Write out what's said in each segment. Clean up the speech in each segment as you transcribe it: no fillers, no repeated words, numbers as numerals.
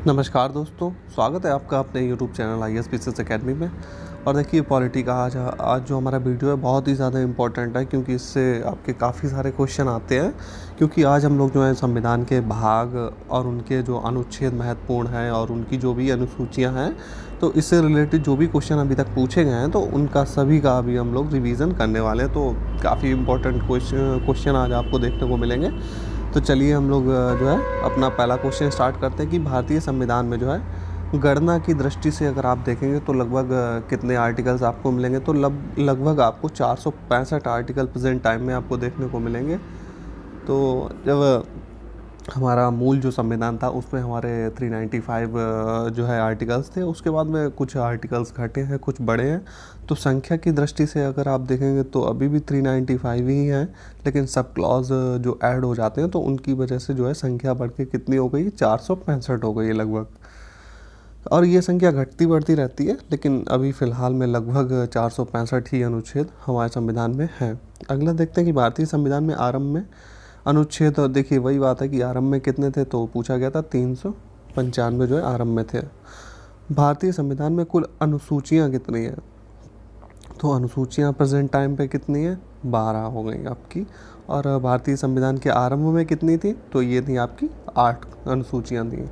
नमस्कार दोस्तों, स्वागत है आपका अपने YouTube channel IAS PCS academy में। और देखिए पॉलिटी का आज जो हमारा वीडियो है बहुत ही ज़्यादा इम्पोर्टेंट है, क्योंकि इससे आपके काफ़ी सारे क्वेश्चन आते हैं। क्योंकि आज हम लोग जो है संविधान के भाग और उनके जो अनुच्छेद महत्वपूर्ण हैं और उनकी जो भी अनुसूचियाँ हैं, तो इससे रिलेटेड जो भी क्वेश्चन अभी तक पूछे गए हैं तो उनका सभी का अभी हम लोग रिवीजन करने वाले हैं। तो काफ़ी इम्पोर्टेंट क्वेश्चन आज आपको देखने को मिलेंगे। तो चलिए हम लोग जो है अपना पहला क्वेश्चन स्टार्ट करते हैं कि भारतीय संविधान में जो है गणना की दृष्टि से अगर आप देखेंगे तो लगभग कितने आर्टिकल्स आपको मिलेंगे। तो लगभग आपको 465 आर्टिकल प्रेजेंट टाइम में आपको देखने को मिलेंगे। तो जब हमारा मूल जो संविधान था उसमें हमारे 395 जो है आर्टिकल्स थे, उसके बाद में कुछ आर्टिकल्स घटे हैं, कुछ बड़े हैं। तो संख्या की दृष्टि से अगर आप देखेंगे तो अभी भी 395 ही हैं, लेकिन सब क्लॉज जो ऐड हो जाते हैं तो उनकी वजह से जो है संख्या बढ़ के कितनी हो गई, 465 हो गई है लगभग। और ये संख्या घटती बढ़ती रहती है, लेकिन अभी फ़िलहाल में लगभग 465 ही अनुच्छेद हमारे संविधान में हैं। अगला देखते हैं कि भारतीय संविधान में आरंभ में अनुच्छेद, और देखिए वही बात है कि आरंभ में कितने थे, तो पूछा गया था 395 जो है आरंभ में थे। भारतीय संविधान में कुल अनुसूचियाँ कितनी हैं, तो अनुसूचियाँ प्रेजेंट टाइम पे कितनी है, 12 हो गई आपकी। और भारतीय संविधान के आरंभ में कितनी थी, तो ये थी आपकी 8 अनुसूचियाँ थी।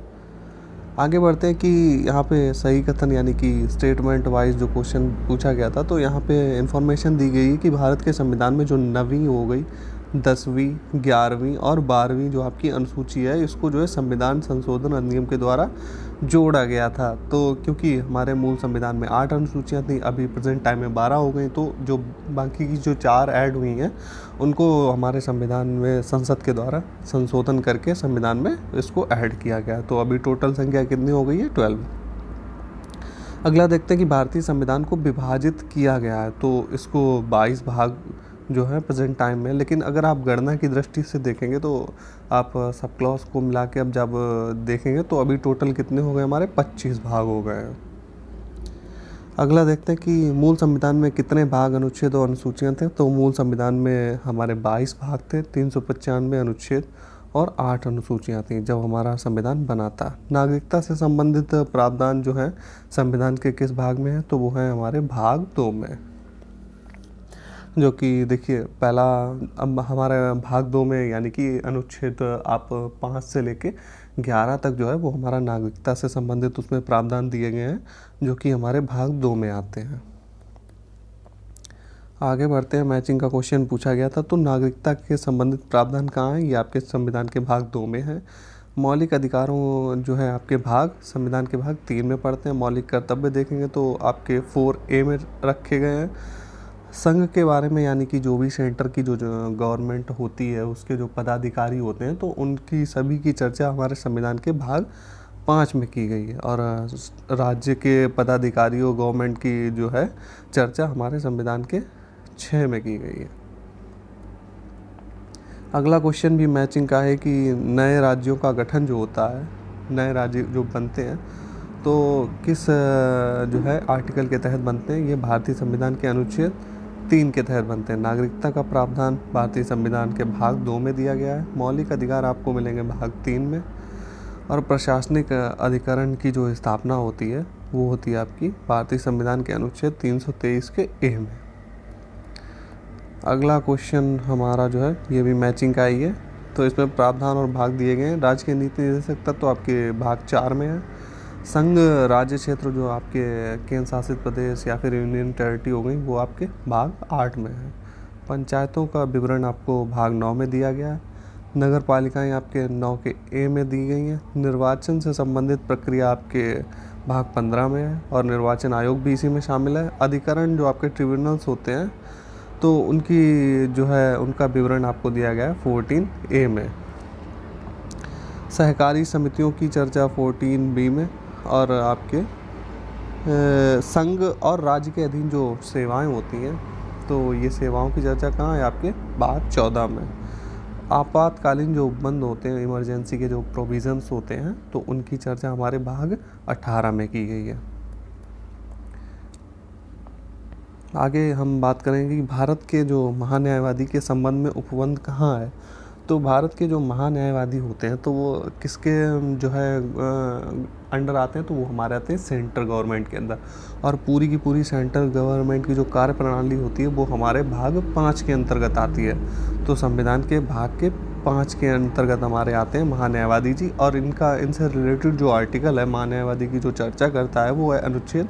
आगे बढ़ते हैं कि यहाँ पे सही कथन यानी कि स्टेटमेंट वाइज जो क्वेश्चन पूछा गया था, तो यहाँ पे इंफॉर्मेशन दी गई है कि भारत के संविधान में जो 9वीं हो गई, 10वीं, 11वीं और 12वीं जो आपकी अनुसूची है, इसको जो है संविधान संशोधन अधिनियम के द्वारा जोड़ा गया था। तो क्योंकि हमारे मूल संविधान में 8 अनुसूचियाँ थी, अभी प्रेजेंट टाइम में 12 हो गई, तो जो बाकी की जो 4 ऐड हुई हैं उनको हमारे संविधान में संसद के द्वारा संशोधन करके संविधान में इसको ऐड किया गया। तो अभी टोटल संख्या कितनी हो गई है, 12। अगला देखते हैं कि भारतीय संविधान को विभाजित किया गया है, तो इसको 22 भाग जो है प्रेजेंट टाइम में, लेकिन अगर आप गणना की दृष्टि से देखेंगे तो आप सब क्लॉज को मिला के अब जब देखेंगे तो अभी टोटल कितने हो गए, हमारे 25 भाग हो गए हैं। अगला देखते हैं कि मूल संविधान में कितने भाग, अनुच्छेद और अनुसूचियाँ थे। तो मूल संविधान में हमारे 22 भाग थे, 395 अनुच्छेद और 8 अनुसूचियाँ थीं जब हमारा संविधान बना था। नागरिकता से संबंधित प्रावधान जो है संविधान के किस भाग में है, तो वो है हमारे भाग 2 में। जो कि देखिए पहला, अब हमारे भाग 2 में यानी कि अनुच्छेद आप 5 से लेके 11 तक जो है वो हमारा नागरिकता से संबंधित उसमें प्रावधान दिए गए हैं, जो कि हमारे भाग 2 में आते हैं। आगे बढ़ते हैं, मैचिंग का क्वेश्चन पूछा गया था। तो नागरिकता के संबंधित प्रावधान कहाँ हैं, ये आपके संविधान के भाग 2 में है। मौलिक अधिकारों जो है आपके भाग संविधान के भाग 3 में पड़ते हैं। मौलिक कर्तव्य देखेंगे तो आपके 4A में रखे गए हैं। संघ के बारे में यानी कि जो भी सेंटर की जो गवर्नमेंट होती है उसके जो पदाधिकारी होते हैं, तो उनकी सभी की चर्चा हमारे संविधान के भाग 5 में की गई है। और राज्य के पदाधिकारियों, गवर्नमेंट की जो है चर्चा हमारे संविधान के 6 में की गई है। अगला क्वेश्चन भी मैचिंग का है कि नए राज्यों का गठन जो होता है, नए राज्य जो बनते हैं, तो किस जो है आर्टिकल के तहत बनते हैं, ये भारतीय संविधान के अनुच्छेद 3 के तहत बनते हैं। नागरिकता का प्रावधान भारतीय संविधान के भाग 2 में दिया गया है। मौलिक अधिकार आपको मिलेंगे भाग 3 में। और प्रशासनिक अधिकरण की जो स्थापना होती है वो होती है आपकी भारतीय संविधान के अनुच्छेद 323 के A में। अगला क्वेश्चन हमारा जो है ये भी मैचिंग का ही है। तो इसमें प्रावधान और भाग दिए गए हैं। राज्य के नीति निर्देशक तत्व तो आपके भाग 4 में है। संघ राज्य क्षेत्र जो आपके केंद्र शासित प्रदेश या फिर यूनियन टेरिटरी हो गई, वो आपके भाग 8 में है। पंचायतों का विवरण आपको भाग 9 में दिया गया है। नगर पालिकाएँ आपके 9 के A में दी गई हैं। निर्वाचन से संबंधित प्रक्रिया आपके भाग 15 में है और निर्वाचन आयोग भी इसी में शामिल है। अधिकरण जो आपके ट्रिब्यूनल्स होते हैं, तो उनकी जो है उनका विवरण आपको दिया गया है 14A में। सहकारी समितियों की चर्चा 14B में। और आपके संघ और राज्य के अधीन जो सेवाएं होती हैं, तो ये सेवाओं की चर्चा कहाँ है, आपके भाग 14 में। आपातकालीन जो उपबंध होते हैं, इमरजेंसी के जो प्रोविज़न्स होते हैं, तो उनकी चर्चा हमारे भाग 18 में की गई है। आगे हम बात करेंगे कि भारत के जो महान्यायवादी के संबंध में उपबंध कहाँ है, तो भारत के जो महान्यायवादी होते हैं तो वो किसके जो है अंडर आते हैं, तो वो हमारे आते हैं सेंट्रल गवर्नमेंट के अंदर। और पूरी की पूरी सेंट्रल गवर्नमेंट की जो कार्य प्रणाली होती है वो हमारे भाग 5 के अंतर्गत आती है। तो संविधान के भाग के 5 के अंतर्गत हमारे आते हैं महान्यायवादी जी। और इनसे रिलेटेड जो आर्टिकल है महान्यायवादी की जो चर्चा करता है वो है अनुच्छेद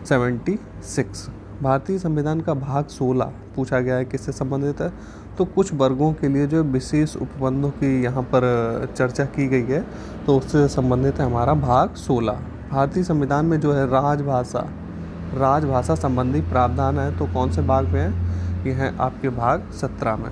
76। भारतीय संविधान का भाग 16 पूछा गया है किससे संबंधित है, तो कुछ वर्गों के लिए जो विशेष उपबंधों की यहाँ पर चर्चा की गई है तो उससे संबंधित है हमारा भाग 16। भारतीय संविधान में जो है राजभाषा संबंधी प्रावधान है, तो कौन से भाग में है, ये है आपके भाग 17 में।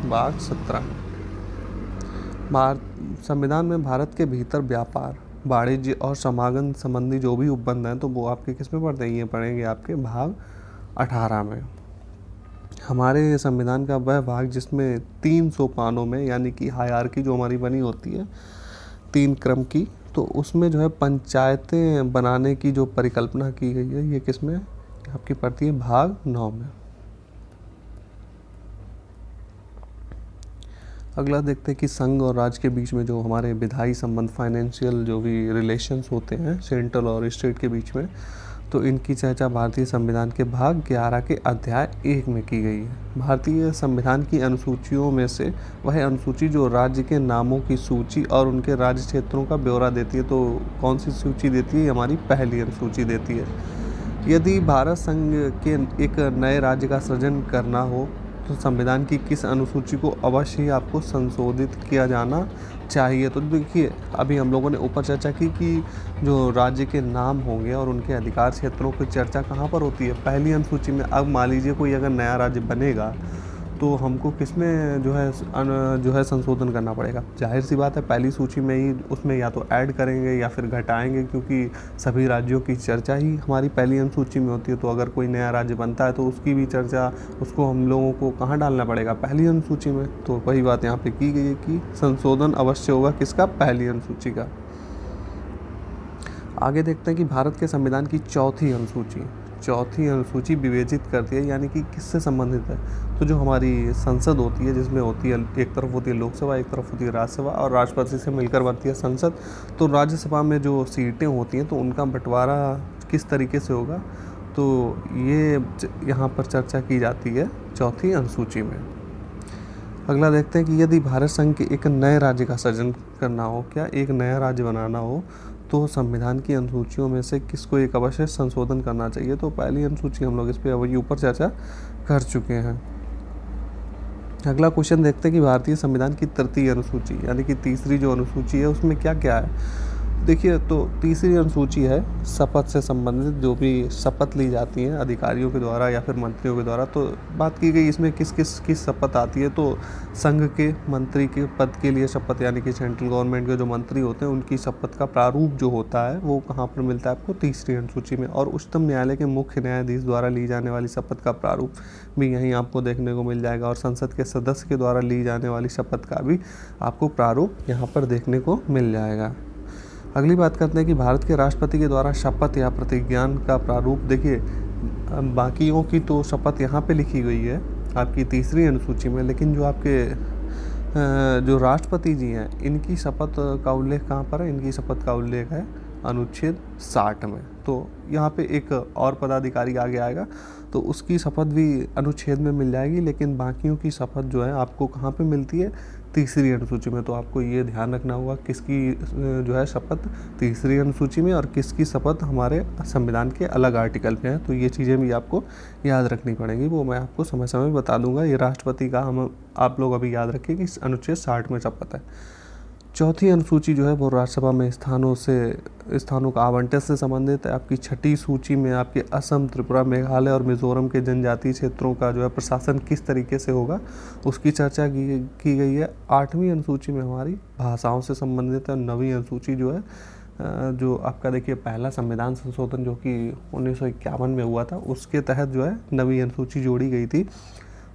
भाग 17 में संविधान में भारत के भीतर व्यापार, वाणिज्य और समागम संबंधी जो भी उपबंध हैं तो वो आपके किस में पढ़ते हैं, ये पढ़ेंगे आपके भाग 18 में। हमारे संविधान का वह भाग जिसमें 3 सोपानों में, यानी कि हायरार्की जो हमारी बनी होती है 3 क्रम की, तो उसमें जो है पंचायतें बनाने की जो परिकल्पना की गई है ये किस में आपकी पड़ती है, भाग 9 में। अगला देखते हैं कि संघ और राज्य के बीच में जो हमारे विधायी संबंध, फाइनेंशियल जो भी रिलेशंस होते हैं सेंट्रल और स्टेट के बीच में, तो इनकी चर्चा भारतीय संविधान के भाग 11 के अध्याय 1 में की गई है। भारतीय संविधान की अनुसूचियों में से वह अनुसूची जो राज्य के नामों की सूची और उनके राज्य क्षेत्रों का ब्यौरा देती है, तो कौन सी सूची देती है, हमारी पहली अनुसूची देती है। यदि भारत संघ के एक नए राज्य का सृजन करना हो तो संविधान की किस अनुसूची को अवश्य ही आपको संशोधित किया जाना चाहिए। तो देखिए अभी हम लोगों ने ऊपर चर्चा की कि जो राज्य के नाम होंगे और उनके अधिकार क्षेत्रों की चर्चा कहाँ पर होती है, पहली अनुसूची में। अब मान लीजिए कोई अगर नया राज्य बनेगा तो हमको किसमें जो है संशोधन करना पड़ेगा। जाहिर सी बात है पहली सूची में ही उसमें या तो ऐड करेंगे या फिर घटाएंगे, क्योंकि सभी राज्यों की चर्चा ही हमारी पहली अनुसूची में होती है। तो अगर कोई नया राज्य बनता है तो उसकी भी चर्चा उसको हम लोगों को कहाँ डालना पड़ेगा, पहली अनुसूची में। तो वही बात यहाँ पे की गई है कि संशोधन अवश्य होगा किसका, पहली अनुसूची का। आगे देखते हैं कि भारत के संविधान की चौथी अनुसूची विवेचित करती है, यानी कि किससे संबंधित है। तो जो हमारी संसद होती है जिसमें होती है, एक तरफ होती है लोकसभा, एक तरफ होती है राज्यसभा, और राष्ट्रपति से मिलकर बनती है संसद। तो राज्यसभा में जो सीटें होती हैं तो उनका बंटवारा किस तरीके से होगा, तो ये यहाँ पर चर्चा की जाती है चौथी अनुसूची में। अगला देखते हैं कि यदि भारत संघ के एक नए राज्य का सृजन करना हो, क्या एक नया राज्य बनाना हो, तो संविधान की अनुसूचियों में से किसको एक अवश्य संशोधन करना चाहिए। तो पहली अनुसूची हम लोग इस पर अभी ऊपर चर्चा कर चुके हैं। अगला क्वेश्चन देखते हैं कि भारतीय संविधान की तृतीय अनुसूची, यानी कि तीसरी जो अनुसूची है उसमें क्या क्या है। देखिए तो तीसरी अनुसूची है शपथ से संबंधित, जो भी शपथ ली जाती हैं अधिकारियों के द्वारा या फिर मंत्रियों के द्वारा। तो बात की गई इसमें किस किस की शपथ आती है, तो संघ के मंत्री के पद के लिए शपथ, यानी कि सेंट्रल गवर्नमेंट के जो मंत्री होते हैं उनकी शपथ का प्रारूप जो होता है वो कहाँ पर मिलता है आपको, तीसरी अनुसूची में। और उच्चतम न्यायालय के मुख्य न्यायाधीश द्वारा ली जाने वाली शपथ का प्रारूप भी यहीं आपको देखने को मिल जाएगा। और संसद के सदस्य के द्वारा ली जाने वाली शपथ का भी आपको प्रारूप यहाँ पर देखने को मिल जाएगा। अगली बात करते हैं कि भारत के राष्ट्रपति के द्वारा शपथ या प्रतिज्ञान का प्रारूप। देखिए बाकियों की तो शपथ यहाँ पे लिखी गई है आपकी तीसरी अनुसूची में, लेकिन जो आपके जो राष्ट्रपति जी हैं इनकी शपथ का उल्लेख कहाँ पर है, इनकी शपथ का उल्लेख है अनुच्छेद 60 में। तो यहाँ पे एक और पदाधिकारी आगे आएगा तो उसकी शपथ भी अनुच्छेद में मिल जाएगी, लेकिन बाकियों की शपथ जो है आपको कहाँ पे मिलती है, तीसरी अनुसूची में। तो आपको ये ध्यान रखना होगा किसकी जो है शपथ तीसरी अनुसूची में और किसकी शपथ हमारे संविधान के अलग आर्टिकल पे है। तो ये चीज़ें भी आपको याद रखनी पड़ेंगी, वो मैं आपको समय समय बता दूंगा। ये राष्ट्रपति का आप लोग अभी याद रखिए कि अनुच्छेद 60 में शपथ है। चौथी अनुसूची जो है वो राज्यसभा में स्थानों का आवंटन से संबंधित है। आपकी छठी सूची में आपके असम, त्रिपुरा, मेघालय और मिजोरम के जनजातीय क्षेत्रों का जो है प्रशासन किस तरीके से होगा उसकी चर्चा की गई है। 8वीं अनुसूची में हमारी भाषाओं से संबंधित है। 9वीं अनुसूची जो है जो आपका देखिए पहला संविधान संशोधन जो कि 1951 में हुआ था उसके तहत जो है 9वीं अनुसूची जोड़ी गई थी।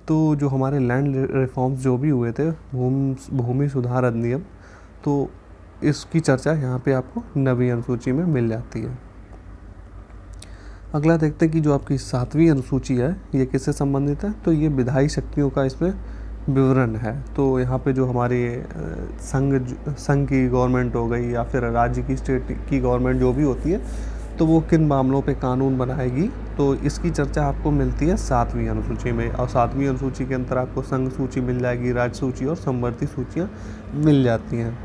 तो जो हमारे लैंड रिफॉर्म्स जो भी हुए थे, भूमि सुधार अधिनियम, तो इसकी चर्चा यहाँ पे आपको 9वीं अनुसूची में मिल जाती है। अगला देखते हैं कि जो आपकी 7वीं अनुसूची है ये किससे संबंधित है, तो ये विधायी शक्तियों का इसमें विवरण है। तो यहाँ पे जो हमारे संघ की गवर्नमेंट हो गई या फिर राज्य की स्टेट की गवर्नमेंट जो भी होती है, तो वो किन मामलों पे कानून बनाएगी, तो इसकी चर्चा आपको मिलती है 7वीं अनुसूची में। और 7वीं अनुसूची के अंदर आपको संघ सूची मिल जाएगी, राज्य सूची और समवर्ती सूचियाँ मिल जाती हैं।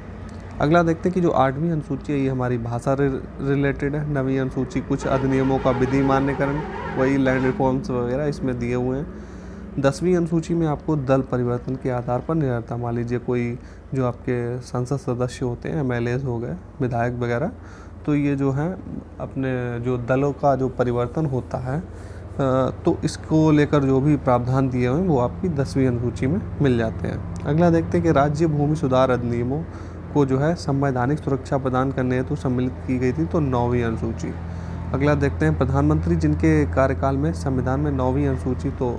अगला देखते हैं कि जो 8वीं अनुसूची है ये हमारी भाषा रिलेटेड है। 9वीं अनुसूची कुछ अधिनियमों का विधि मान्यकरण, वही लैंड रिफॉर्म्स वगैरह इसमें दिए हुए हैं। 10वीं अनुसूची में आपको दल परिवर्तन के आधार पर निरंतर, मान लीजिए कोई जो आपके संसद सदस्य होते हैं, MLAs हो गए, विधायक वगैरह, तो ये जो है अपने जो दलों का जो परिवर्तन होता है, तो इसको लेकर जो भी प्रावधान दिए हुए हैं वो आपकी 10वीं अनुसूची में मिल जाते हैं। अगला देखते हैं कि राज्य भूमि सुधार अधिनियमों को जो है संवैधानिक सुरक्षा प्रदान करने हेतु सम्मिलित की गई थी, तो 9वीं अनुसूची। अगला देखते हैं प्रधानमंत्री जिनके कार्यकाल में संविधान में 9वीं अनुसूची तो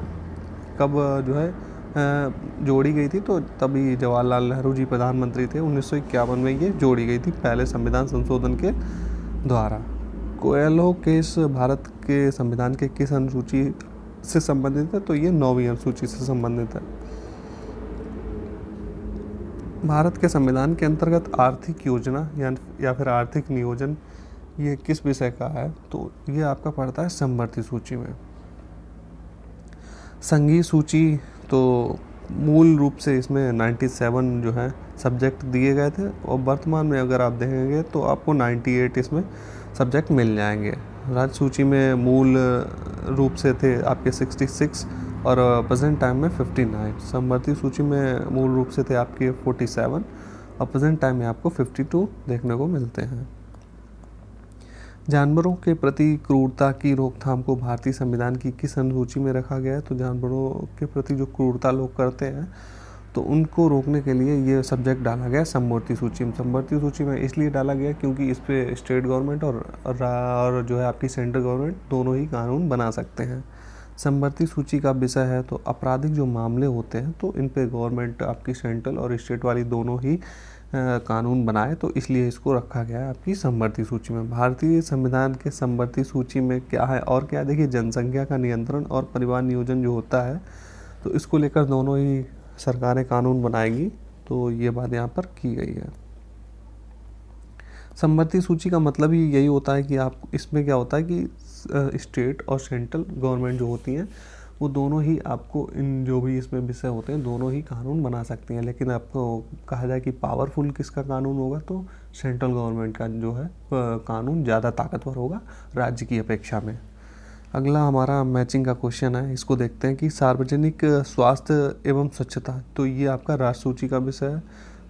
कब जो है जोड़ी गई थी, तो तभी जवाहरलाल नेहरू जी प्रधानमंत्री थे, 1951 में ये जोड़ी गई थी पहले संविधान संशोधन के द्वारा। कोएल्हो केस भारत के संविधान के किस अनुसूची से संबंधित है, तो ये 9वीं अनुसूची से संबंधित है। भारत के संविधान के अंतर्गत आर्थिक योजना या फिर आर्थिक नियोजन ये किस विषय का है, तो ये आपका पड़ता है समवर्ती सूची में। संघीय सूची तो मूल रूप से इसमें 97 जो है सब्जेक्ट दिए गए थे, और वर्तमान में अगर आप देखेंगे तो आपको 98 इसमें सब्जेक्ट मिल जाएंगे। राज्य सूची में मूल रूप से थे आपके 66 और प्रेजेंट टाइम में 59। समवर्ती सूची में मूल रूप से थे आपके 47 और प्रेजेंट टाइम में आपको 52 देखने को मिलते हैं। जानवरों के प्रति क्रूरता की रोकथाम को भारतीय संविधान की किस अनुसूची में रखा गया है, तो जानवरों के प्रति जो क्रूरता लोग करते हैं तो उनको रोकने के लिए ये सब्जेक्ट डाला गया समवर्ती सूची में। समवर्ती सूची में इसलिए डाला गया क्योंकि इस पे स्टेट गवर्नमेंट और जो है आपकी सेंट्रल गवर्नमेंट दोनों ही कानून बना सकते हैं। समवर्ती सूची का विषय है तो आपराधिक जो मामले होते हैं तो इन पे गवर्नमेंट आपकी सेंट्रल और स्टेट वाली दोनों ही कानून बनाए, तो इसलिए इसको रखा गया है आपकी समवर्ती सूची में। भारतीय संविधान के समवर्ती सूची में क्या है और क्या है, देखिए जनसंख्या का नियंत्रण और परिवार नियोजन जो होता है तो इसको लेकर दोनों ही सरकारें कानून बनाएगी, तो ये बात यहाँ पर की गई है। समवर्ती सूची का मतलब ही यही होता है कि आप इसमें क्या होता है कि स्टेट और सेंट्रल गवर्नमेंट जो होती हैं वो दोनों ही आपको इन जो भी इसमें विषय होते हैं दोनों ही कानून बना सकती हैं, लेकिन आपको कहा जाए कि पावरफुल किसका कानून होगा, तो सेंट्रल गवर्नमेंट का जो है कानून ज़्यादा ताकतवर होगा राज्य की अपेक्षा में। अगला हमारा मैचिंग का क्वेश्चन है, इसको देखते हैं कि सार्वजनिक स्वास्थ्य एवं स्वच्छता, तो ये आपका राज्य सूची का विषय है।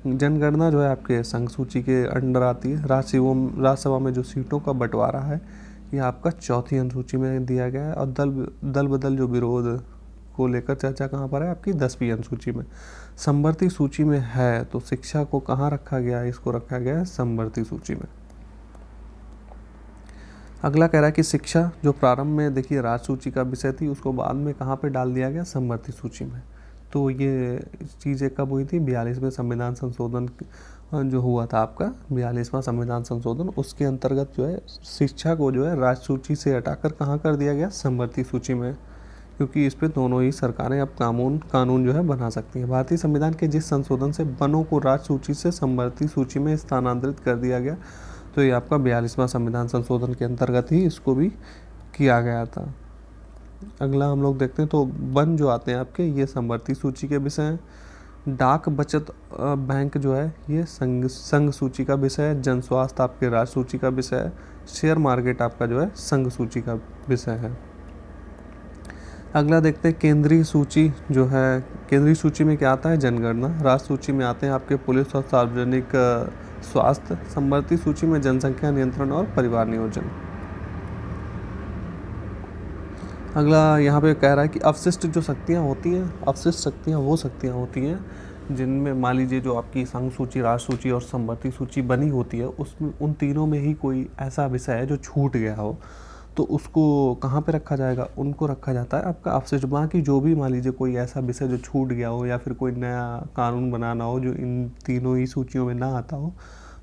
जनगणना जो है आपके संघ सूची के अंडर आती है। राज्यसभा में जो सीटों का बंटवारा है ये आपका 4थी अनुसूची में दिया गया है, और दल बदल जो विरोध को लेकर चर्चा कहाँ पर है, आपकी 10वीं अनुसूची में। समवर्ती सूची में है तो शिक्षा को कहाँ रखा गया है, इसको रखा गया है समवर्ती सूची में। अगला कह रहा है कि शिक्षा जो प्रारंभ में देखिए राज्य सूची का विषय थी, उसको बाद में कहाँ पे डाल दिया गया, समवर्ती सूची में। तो ये चीज़ें कब हुई थी, 42वें संविधान संशोधन जो हुआ था आपका 42वां संविधान संशोधन, उसके अंतर्गत जो है शिक्षा को जो है राज्य सूची से हटाकर कहाँ कर दिया गया, समवर्ती सूची में, क्योंकि इस पे दोनों ही सरकारें अब कानून जो है बना सकती हैं। भारतीय संविधान के जिस संशोधन से वनों को राज्य सूची से समवर्ती सूची में स्थानांतरित कर दिया गया, तो ये आपका 42वां संविधान संशोधन के अंतर्गत ही इसको भी किया गया था। अगला हम लोग देखते हैं तो वन जो आते हैं आपके ये समवर्ती सूची के विषय हैं। डाक बचत बैंक जो है ये संघ सूची का विषय है। जन स्वास्थ्य आपके राज्य सूची का विषय है। शेयर मार्केट आपका जो है संघ सूची का विषय है। अगला देखते हैं केंद्रीय सूची जो है, केंद्रीय सूची में क्या आता है, जनगणना। राज्य सूची में आते हैं आपके पुलिस और सार्वजनिक स्वास्थ्य। समवर्ती सूची में जनसंख्या नियंत्रण और परिवार नियोजन। अगला यहाँ पे कह रहा है कि अवशिष्ट जो शक्तियाँ होती हैं, अवशिष्ट शक्तियाँ वो शक्तियाँ होती हैं जिनमें मान लीजिए जो आपकी संघ सूची, राज्य सूची और समवर्ती सूची बनी होती है, उसमें उन तीनों में ही कोई ऐसा विषय है जो छूट गया हो, तो उसको कहाँ पे रखा जाएगा, उनको रखा जाता है आपका अवशिष्ट। बाकी जो भी मान लीजिए कोई ऐसा विषय जो छूट गया हो या फिर कोई नया कानून बनाना हो जो इन तीनों ही सूचियों में ना आता हो,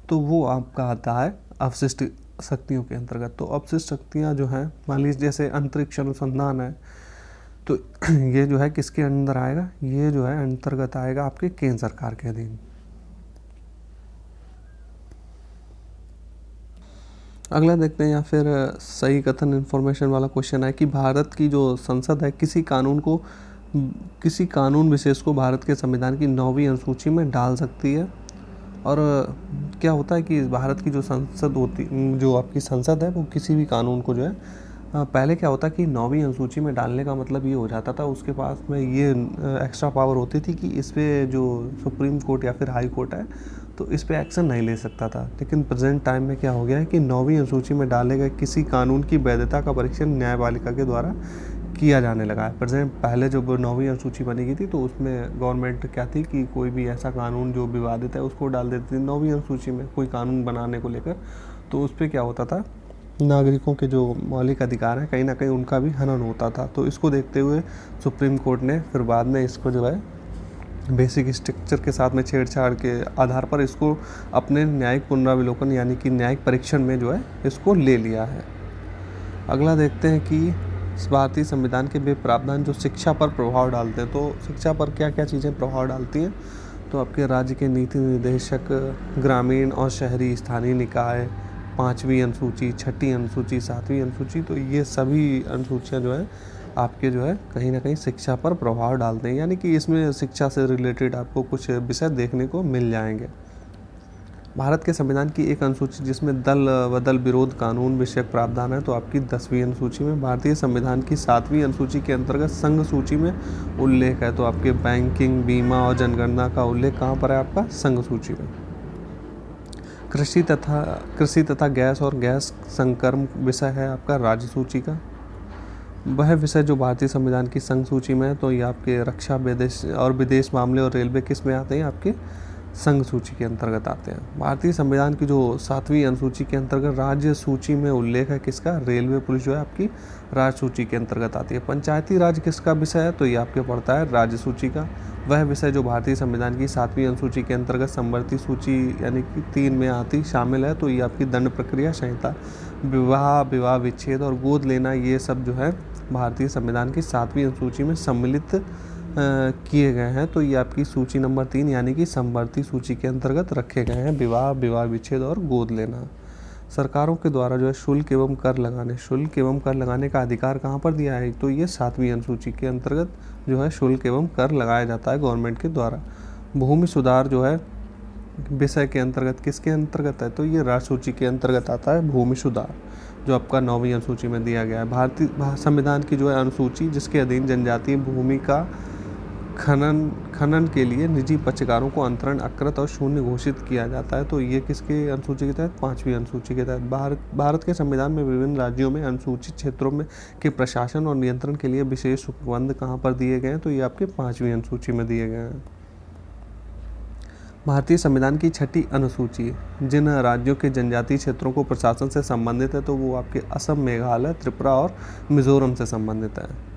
तो वो आपका आता है अवशिष्ट शक्तियों के अंतर्गत। तो अवशिष्ट शक्तियाँ जो हैं मान लीजिए जैसे अंतरिक्ष अनुसंधान है, तो ये जो है किसके अंदर आएगा, ये जो है अंतर्गत आएगा आपके केंद्र सरकार के अधीन। अगला देखते हैं, या फिर सही कथन इन्फॉर्मेशन वाला क्वेश्चन है कि भारत की जो संसद है किसी कानून विशेष को भारत के संविधान की 9वीं अनुसूची में डाल सकती है। और क्या होता है कि भारत की जो आपकी संसद है वो किसी भी कानून को जो है पहले क्या होता कि 9वीं अनुसूची में डालने का मतलब ये हो जाता था, उसके पास में ये एक्स्ट्रा पावर होती थी कि इस पे जो सुप्रीम कोर्ट या फिर हाई कोर्ट है तो इस पे एक्शन नहीं ले सकता था। लेकिन प्रेजेंट टाइम में क्या हो गया है कि 9वीं अनुसूची में डाले गए किसी कानून की वैधता का परीक्षण न्यायपालिका के द्वारा किया जाने लगा है। पहले जब 9वीं अनुसूची बनी गई थी तो उसमें गवर्नमेंट क्या थी कि कोई भी ऐसा कानून जो विवादित है उसको डाल देती थी 9वीं अनुसूची में, कोई कानून बनाने को लेकर। तो उस पर क्या होता था, नागरिकों के जो मौलिक अधिकार हैं कहीं ना कहीं उनका भी हनन होता था। तो इसको देखते हुए सुप्रीम कोर्ट ने फिर बाद में इसको जो है बेसिक स्ट्रक्चर के साथ में छेड़छाड़ के आधार पर इसको अपने न्यायिक पुनरावलोकन यानी कि न्यायिक परीक्षण में जो है इसको ले लिया है। अगला देखते हैं कि भारतीय संविधान के वे प्रावधान जो शिक्षा पर प्रभाव डालते हैं, तो शिक्षा पर क्या क्या चीज़ें प्रभाव डालती हैं, तो आपके राज्य के नीति निर्देशक, ग्रामीण और शहरी स्थानीय निकाय, 5वीं अनुसूची, 6ठी अनुसूची, 7वीं अनुसूची, तो ये सभी अनुसूचियाँ जो है आपके जो है कहीं ना कहीं शिक्षा पर प्रभाव डालते हैं, यानी कि इसमें शिक्षा से रिलेटेड आपको कुछ विषय देखने को मिल जाएंगे। भारत के संविधान की एक अनुसूची जिसमें दल बदल विरोध कानून विषयक प्रावधान है, तो आपकी 10वीं अनुसूची में। भारतीय संविधान की 7वीं अनुसूची के अंतर्गत संघ सूची में उल्लेख है, तो आपके बैंकिंग, बीमा और जनगणना का उल्लेख कहाँ पर है, आपका संघ सूची में। कृषि तथा गैस और गैस संकर्म विषय है आपका राज्य सूची का। वह विषय जो भारतीय संविधान की संघ सूची में है, तो ये आपके रक्षा, विदेश मामले और रेलवे किस में आते हैं, आपके संघ सूची के अंतर्गत आते हैं। भारतीय संविधान की जो 7वीं अनुसूची के अंतर्गत राज्य सूची में उल्लेख है किसका, रेलवे पुलिस जो है आपकी राज्य सूची के अंतर्गत आती है। पंचायती राज किसका विषय है, तो ये आपके पड़ता है राज्य सूची का। वह विषय जो भारतीय संविधान की 7वीं अनुसूची के अंतर्गत समवर्ती सूची यानी कि 3 में आती शामिल है, तो ये आपकी दंड प्रक्रिया संहिता। विवाह विच्छेद और गोद लेना, ये सब जो है भारतीय संविधान की 7वीं अनुसूची में सम्मिलित किए गए हैं, तो ये आपकी सूची नंबर 3 यानी कि समवर्ती सूची के अंतर्गत रखे गए हैं। विवाह विच्छेद और गोद लेना। सरकारों के द्वारा जो है शुल्क एवं कर लगाने का अधिकार कहाँ पर दिया है, तो ये 7वीं अनुसूची के अंतर्गत जो है शुल्क एवं कर लगाया जाता है गवर्नमेंट के द्वारा। भूमि सुधार जो है विषय के अंतर्गत किसके अंतर्गत है, तो ये राज्य सूची के अंतर्गत आता है भूमि सुधार, जो आपका 9वीं अनुसूची में दिया गया है। भारतीय संविधान की जो है अनुसूची जिसके अधीन जनजातीय भूमि का खनन के लिए निजी पक्षकारों को अंतरण अकृत और शून्य घोषित किया जाता है, तो ये किसके अनुसूची के तहत, 5वीं अनुसूची के तहत। भारत के संविधान में विभिन्न राज्यों में अनुसूचित क्षेत्रों में के प्रशासन और नियंत्रण के लिए विशेष उपबंध कहाँ पर दिए गए हैं, तो ये आपके 5वीं अनुसूची में दिए गए हैं। भारतीय संविधान की 6ठी अनुसूची जिन राज्यों के जनजातीय क्षेत्रों को प्रशासन से संबंधित है, तो वो आपके असम, मेघालय, त्रिपुरा और मिजोरम से संबंधित है।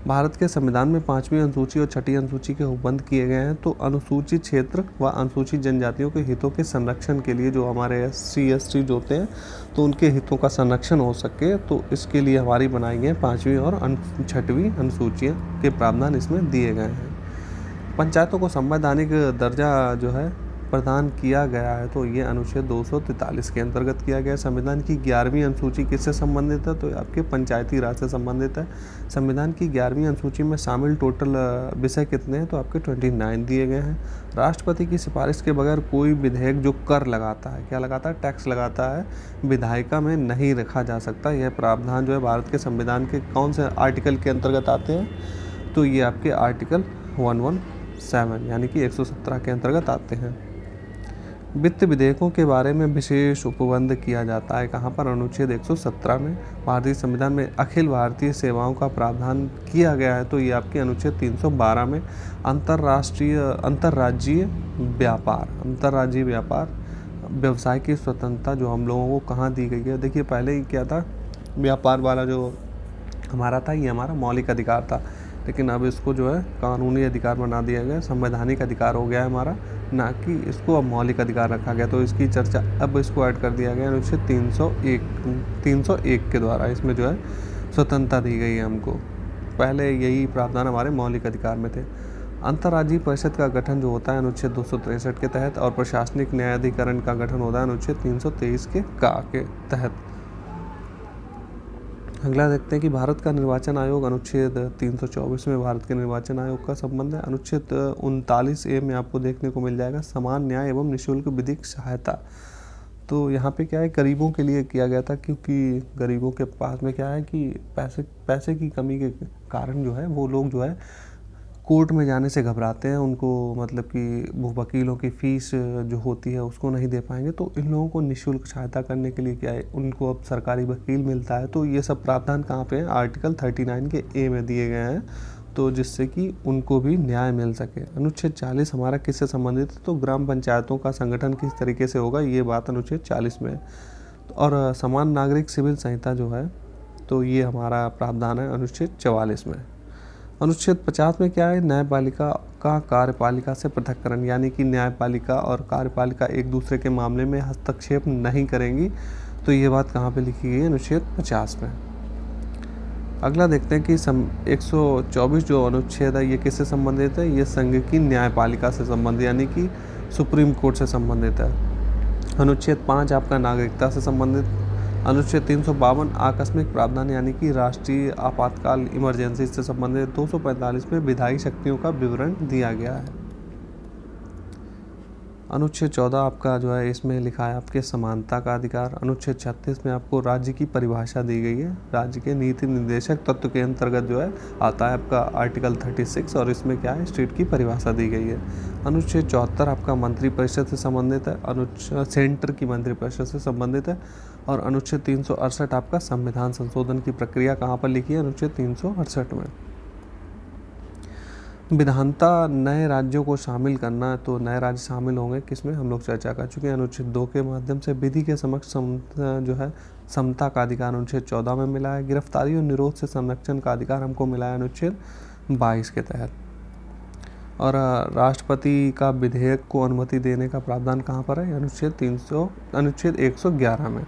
भारत के संविधान में 5वीं अनुसूची और 6ठी अनुसूची के उपबंध किए गए हैं, तो अनुसूचित क्षेत्र व अनुसूचित जनजातियों के हितों के संरक्षण के लिए जो हमारे SC ST जो होते हैं तो उनके हितों का संरक्षण हो सके, तो इसके लिए हमारी बनाई गई 5वीं और 6वीं अनुसूचियाँ के प्रावधान इसमें दिए गए हैं। पंचायतों को संवैधानिक दर्जा जो है प्रदान किया गया है, तो ये अनुच्छेद 243 के अंतर्गत किया गया है। संविधान की 11वीं अनुसूची किससे संबंधित है, तो आपके पंचायती राज से संबंधित है। संविधान की 11वीं अनुसूची में शामिल टोटल विषय कितने हैं, तो आपके 29 दिए गए हैं। राष्ट्रपति की सिफारिश के बगैर कोई विधेयक जो कर लगाता है, क्या लगाता है, टैक्स लगाता है, विधायिका में नहीं रखा जा सकता। यह प्रावधान जो है भारत के संविधान के कौन से आर्टिकल के अंतर्गत आते हैं, तो ये आपके आर्टिकल 117 यानी कि 117 के अंतर्गत आते हैं। वित्त विधेयकों के बारे में विशेष उपबंध किया जाता है, कहाँ पर, अनुच्छेद 117 में। भारतीय संविधान में अखिल भारतीय सेवाओं का प्रावधान किया गया है, तो ये आपके अनुच्छेद 312 में। अंतर्राज्यीय व्यापार व्यवसाय की स्वतंत्रता जो हम लोगों को कहाँ दी गई है, देखिए पहले ही क्या था, व्यापार वाला जो हमारा था ये हमारा मौलिक अधिकार था, लेकिन अब इसको जो है कानूनी अधिकार बना दिया गया, संवैधानिक अधिकार हो गया है हमारा, ना कि इसको अब मौलिक अधिकार रखा गया। तो इसकी चर्चा अब इसको ऐड कर दिया गया अनुच्छेद 301 के द्वारा। इसमें जो है स्वतंत्रता दी गई है हमको। पहले यही प्रावधान हमारे मौलिक अधिकार में थे। अंतर्राज्यीय परिषद का गठन जो होता है अनुच्छेद 263 के तहत, और प्रशासनिक न्यायाधिकरण का गठन होता है अनुच्छेद 323 के तहत। अगला देखते हैं कि भारत का निर्वाचन आयोग, अनुच्छेद 324 में भारत के निर्वाचन आयोग का संबंध है। अनुच्छेद 39A में आपको देखने को मिल जाएगा समान न्याय एवं निःशुल्क विधिक सहायता। तो यहाँ पे क्या है, गरीबों के लिए किया गया था, क्योंकि गरीबों के पास में क्या है कि पैसे की कमी के कारण जो है वो लोग जो है कोर्ट में जाने से घबराते हैं। उनको मतलब कि वो वकीलों की फ़ीस जो होती है उसको नहीं दे पाएंगे, तो इन लोगों को निःशुल्क सहायता करने के लिए क्या है, उनको अब सरकारी वकील मिलता है। तो ये सब प्रावधान कहाँ पे हैं, आर्टिकल 39 के ए में दिए गए हैं, तो जिससे कि उनको भी न्याय मिल सके। अनुच्छेद 40 हमारा किससे संबंधित है, तो ग्राम पंचायतों का संगठन किस तरीके से होगा, ये बात अनुच्छेद 40 में है। और समान नागरिक सिविल संहिता जो है, तो ये हमारा प्रावधान है अनुच्छेद 44 में। अनुच्छेद 50 में क्या है, न्यायपालिका का कार्यपालिका से पृथक्करण, यानी कि न्यायपालिका और कार्यपालिका एक दूसरे के मामले में हस्तक्षेप नहीं करेंगी। तो ये बात कहाँ पे लिखी गई है, अनुच्छेद 50 में। अगला देखते हैं कि 124 जो अनुच्छेद है ये किससे संबंधित है, ये संघ की न्यायपालिका से संबंधित, यानी कि सुप्रीम कोर्ट से संबंधित है। अनुच्छेद 5 आपका नागरिकता से संबंधित। अनुच्छेद 352 आकस्मिक प्रावधान, यानी कि राष्ट्रीय आपातकाल इमरजेंसी से संबंधित। 245 में विधायी शक्तियों का विवरण दिया गया है। अनुच्छेद 14 आपका जो है इसमें लिखा है आपके समानता का अधिकार। अनुच्छेद 36 में आपको राज्य की परिभाषा दी गई है। राज्य के नीति निर्देशक तत्व के अंतर्गत जो है आता है आपका आर्टिकल 36, और इसमें क्या है, स्टेट की परिभाषा दी गई है। अनुच्छेद 74 आपका मंत्रिपरिषद से संबंधित है, अनुच्छेद सेंटर की मंत्रिपरिषद से संबंधित है। और अनुच्छेद 368 आपका संविधान संशोधन की प्रक्रिया कहाँ पर लिखी है, अनुच्छेद 368 में। विधानता नए राज्यों को शामिल करना, तो नए राज्य शामिल होंगे किसमें, हम लोग चर्चा कर चुके हैं अनुच्छेद 2 के माध्यम से। विधि के समक्ष जो है समता का अधिकार अनुच्छेद 14 में मिला है। गिरफ्तारी और निरोध से संरक्षण का अधिकार हमको मिला है अनुच्छेद 22 के तहत। और राष्ट्रपति का विधेयक को अनुमति देने का प्रावधान कहाँ पर है, अनुच्छेद 111 में।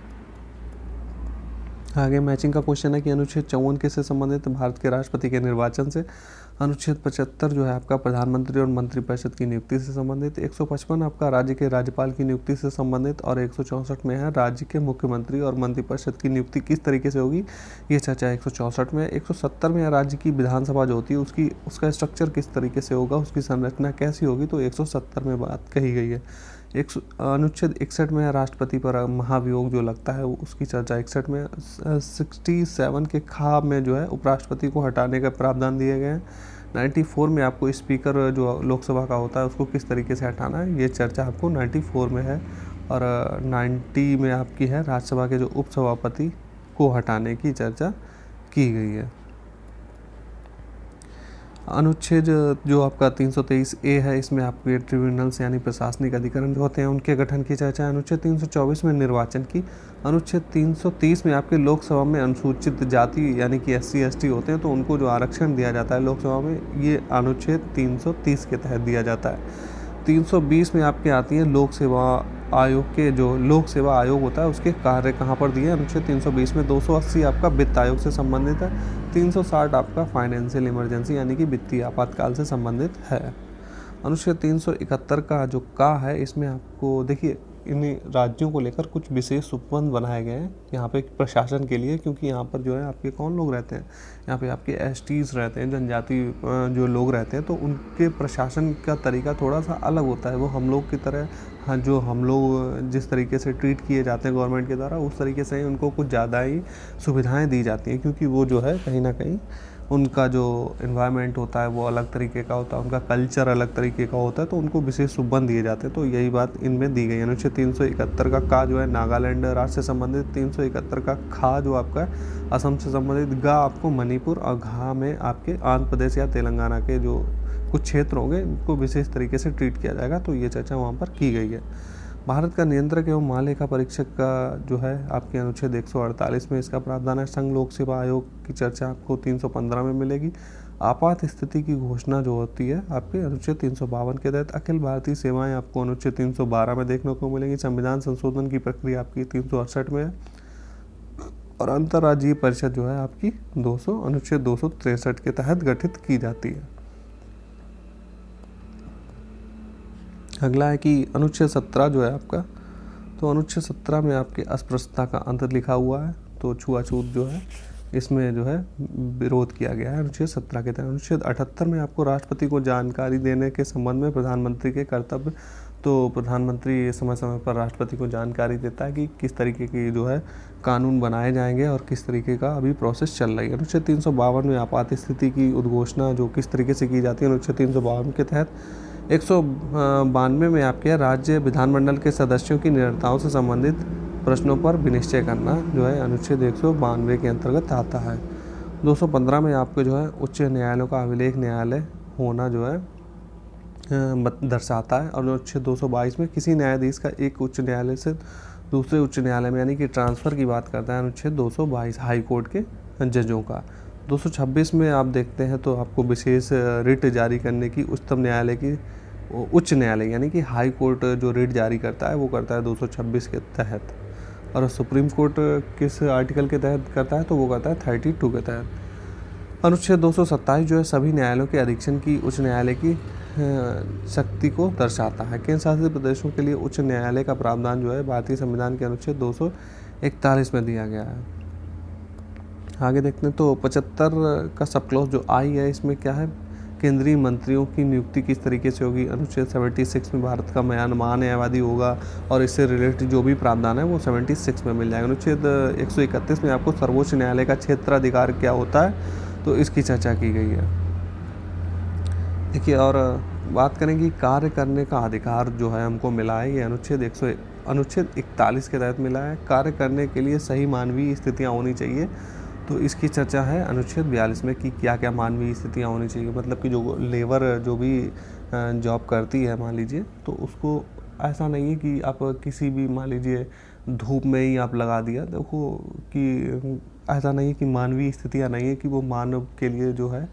आगे मैचिंग का क्वेश्चन है कि अनुच्छेद 54 किससे संबंधित, भारत के राष्ट्रपति के निर्वाचन से। अनुच्छेद 75 जो है आपका प्रधानमंत्री और मंत्रिपरिषद की नियुक्ति से संबंधित। 155 आपका राज्य के राज्यपाल की नियुक्ति से संबंधित। और 164 में है राज्य के मुख्यमंत्री और मंत्रिपरिषद की नियुक्ति किस तरीके से होगी, ये चर्चा 164 में। 170 में राज्य की विधानसभा जो होती है उसका स्ट्रक्चर किस तरीके से होगा, उसकी संरचना कैसी होगी, तो 170 में बात कही गई है। अनुच्छेद 61 में राष्ट्रपति पर महाभियोग जो लगता है उसकी चर्चा 61 में। 67 के खा में जो है उपराष्ट्रपति को हटाने का प्रावधान दिए गए हैं। 94 में आपको स्पीकर जो लोकसभा का होता है उसको किस तरीके से हटाना है, ये चर्चा आपको 94 में है। और 90 में आपकी है राज्यसभा के जो उपसभापति को हटाने की चर्चा की गई है। अनुच्छेद जो आपका 323A है, इसमें आपके ट्रिब्यूनल्स यानी प्रशासनिक अधिकरण जो होते हैं उनके गठन की चर्चा है। अनुच्छेद 324 में निर्वाचन की। अनुच्छेद 330 में आपके लोकसभा में अनुसूचित जाति यानी कि SC ST होते हैं तो उनको जो आरक्षण दिया जाता है लोकसभा में, ये अनुच्छेद 330 के तहत दिया जाता है। 320 में आपके आती है लोक सेवा आयोग के, जो लोक सेवा आयोग होता है उसके कार्य कहाँ पर दिए, अनुच्छेद 320 में। 280 आपका वित्त आयोग से संबंधित है। 360 आपका फाइनेंशियल इमरजेंसी यानी कि वित्तीय आपातकाल से संबंधित है। अनुच्छेद 371 का जो का है, इसमें आपको देखिए इन राज्यों को लेकर कुछ विशेष उपबंध बनाए गए हैं यहाँ पे प्रशासन के लिए, क्योंकि यहाँ पर जो है आपके कौन लोग रहते हैं, यहाँ पे आपके STs रहते हैं, जनजाति जो लोग रहते हैं, तो उनके प्रशासन का तरीका थोड़ा सा अलग होता है। वो हम लोग की तरह, हाँ, जो हम लोग जिस तरीके से ट्रीट किए जाते हैं गवर्नमेंट के द्वारा, उस तरीके से उनको कुछ ज़्यादा ही सुविधाएँ दी जाती हैं, क्योंकि वो जो है कहीं ना कहीं उनका जो एनवायरनमेंट होता है वो अलग तरीके का होता है, उनका कल्चर अलग तरीके का होता है, तो उनको विशेष उपबंध दिए जाते हैं। तो यही बात इनमें दी गई है। अनुच्छेद 371 का जो है नागालैंड राज्य से संबंधित। 371 का खा जो आपका असम से संबंधित। गा आपको मणिपुर, और घा में आपके आंध्र प्रदेश या तेलंगाना के जो कुछ क्षेत्र होंगे उनको विशेष तरीके से ट्रीट किया जाएगा। तो ये चर्चा वहाँ पर की गई है। भारत का नियंत्रक एवं महालेखा परीक्षक का जो है आपके अनुच्छेद 148 में इसका प्रावधान है। संघ लोक सेवा आयोग की चर्चा आपको 315 में मिलेगी। आपात स्थिति की घोषणा जो होती है आपके अनुच्छेद 352 के तहत। अखिल भारतीय सेवाएं आपको अनुच्छेद 312 में देखने को मिलेंगी। संविधान संशोधन की प्रक्रिया आपकी 368 में है। और अंतर्राज्यीय परिषद जो है आपकी अनुच्छेद 263 के तहत गठित की जाती है। अगला है कि अनुच्छेद 17 जो है आपका, तो अनुच्छेद 17 में आपके अस्पृश्यता का अंत लिखा हुआ है, तो छुआछूत जो है इसमें जो है विरोध किया गया है अनुच्छेद 17 के तहत। अनुच्छेद 78 में आपको राष्ट्रपति को जानकारी देने के संबंध में प्रधानमंत्री के कर्तव्य, तो प्रधानमंत्री समय समय पर राष्ट्रपति को जानकारी देता है कि किस तरीके की जो है कानून बनाए जाएंगे और किस तरीके का अभी प्रोसेस चल रही है। अनुच्छेद 352 में आपात स्थिति की उद्घोषणा जो किस तरीके से की जाती है, अनुच्छेद 352 के तहत 192 में आपके राज्य विधानमंडल के सदस्यों की निरंतरताओं से संबंधित प्रश्नों पर विनिश्चय करना जो है अनुच्छेद 192 के अंतर्गत आता है। 215 में आपको जो है उच्च न्यायालयों का अभिलेख न्यायालय होना जो है दर्शाता है। और अनुच्छेद 222 में किसी न्यायाधीश का एक उच्च न्यायालय से दूसरे उच्च न्यायालय में यानी कि ट्रांसफ़र की बात करता है अनुच्छेद 222 हाई कोर्ट के जजों का। 226 में आप देखते हैं तो आपको विशेष रिट जारी करने की उच्चतम न्यायालय की उच्च न्यायालय यानी कि हाई कोर्ट जो रिट जारी करता है वो करता है 226 के तहत। और सुप्रीम कोर्ट किस आर्टिकल के तहत करता है, तो वो करता है 32 के तहत। अनुच्छेद 227 जो है सभी न्यायालयों के अधीक्षण की उच्च न्यायालय की शक्ति को दर्शाता है। केंद्र शासित प्रदेशों के लिए उच्च न्यायालय का प्रावधान जो है भारतीय संविधान के अनुच्छेद 241 में दिया गया है। आगे देखते हैं तो 75 का सब क्लॉज जो आई है, इसमें क्या है, केंद्रीय मंत्रियों की नियुक्ति किस तरीके से होगी। अनुच्छेद 76 में भारत का महान्यायवादी होगा और इससे रिलेटेड जो भी प्रावधान है वो 76 में मिल जाएगा। अनुच्छेद 131 में आपको सर्वोच्च न्यायालय का क्षेत्राधिकार क्या होता है, तो इसकी चर्चा की गई है। देखिए, और बात करें कि कार्य करने का अधिकार जो है हमको मिला है, ये अनुच्छेद 41 के तहत मिला है। कार्य करने के लिए सही मानवीय स्थितियाँ होनी चाहिए, तो इसकी चर्चा है अनुच्छेद 42 में कि क्या क्या मानवीय स्थितियाँ होनी चाहिए। मतलब कि जो लेबर जो भी जॉब करती है मान लीजिए, तो उसको ऐसा नहीं है कि आप किसी भी मान लीजिए धूप में ही आप लगा दिया, देखो कि ऐसा नहीं है कि मानवीय स्थितियाँ नहीं है कि वो मानव के लिए जो है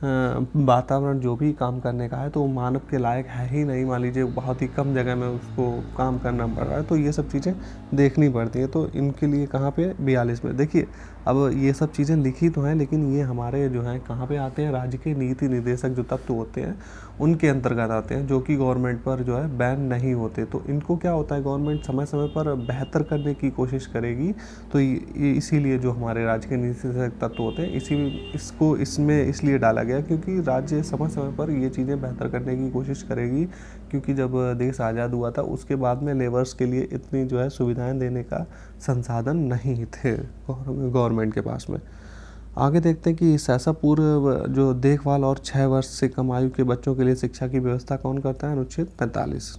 वातावरण जो भी काम करने का है तो वो मानव के लायक है ही नहीं। मान लीजिए बहुत ही कम जगह में उसको काम करना पड़ रहा है, तो ये सब चीज़ें देखनी पड़ती हैं। तो इनके लिए कहाँ पे 42 में देखिए, अब ये सब चीज़ें लिखी तो हैं लेकिन ये हमारे जो हैं कहाँ पे आते हैं, राज्य के नीति निर्देशक जो तत्व होते हैं उनके अंतर्गत आते हैं, जो कि गवर्नमेंट पर जो है बैन नहीं होते। तो इनको क्या होता है, गवर्नमेंट समय समय पर बेहतर करने की कोशिश करेगी, तो इसीलिए जो हमारे राज्य के नीति निर्देशक तत्व होते हैं इसको इसमें इसलिए डाला गया क्योंकि राज्य समय समय पर ये चीज़ें बेहतर करने की कोशिश करेगी। क्योंकि जब देश आज़ाद हुआ था उसके बाद में लेबर्स के लिए इतनी जो है सुविधाएं देने का संसाधन नहीं थे गवर्नमेंट के पास में। आगे देखते हैं कि शैशव पूर्व जो देखभाल और 6 वर्ष से कम आयु के बच्चों के लिए शिक्षा की व्यवस्था कौन करता है, अनुच्छेद 45।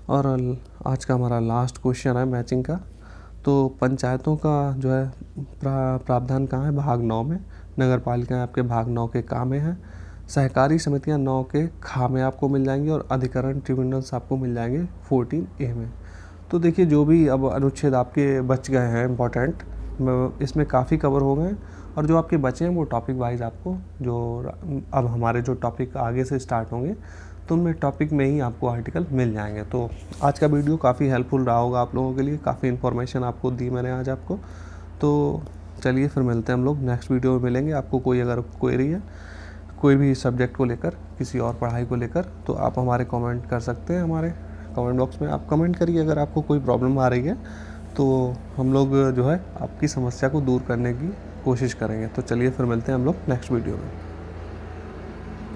और आज का हमारा लास्ट क्वेश्चन है मैचिंग का, तो पंचायतों का जो है प्रावधान कहाँ है, भाग 9 में। नगर पालिकाएँ आपके भाग 9 के का में हैं। सहकारी समितियां 9 के खा में आपको मिल जाएंगी और अधिकरण ट्रिब्यूनल्स आपको मिल जाएंगे 14A में। तो देखिए, जो भी अब अनुच्छेद आपके बच गए हैं इम्पॉर्टेंट, इसमें काफ़ी कवर हो गए, और जो आपके बचे हैं वो टॉपिक वाइज आपको जो अब हमारे जो टॉपिक आगे से स्टार्ट होंगे तो उनमें टॉपिक में ही आपको आर्टिकल मिल जाएंगे। तो आज का वीडियो काफ़ी हेल्पफुल रहा होगा आप लोगों के लिए, काफ़ी इन्फॉर्मेशन आपको दी मैंने आज आपको। तो चलिए फिर मिलते हैं हम लोग नेक्स्ट वीडियो में मिलेंगे। आपको कोई अगर क्वेरी है कोई भी सब्जेक्ट को लेकर, किसी और पढ़ाई को लेकर, तो आप हमारे कमेंट कर सकते हैं। हमारे कमेंट बॉक्स में आप कमेंट करिए अगर आपको कोई प्रॉब्लम आ रही है, तो हम लोग जो है आपकी समस्या को दूर करने की कोशिश करेंगे। तो चलिए फिर मिलते हैं हम लोग नेक्स्ट वीडियो में।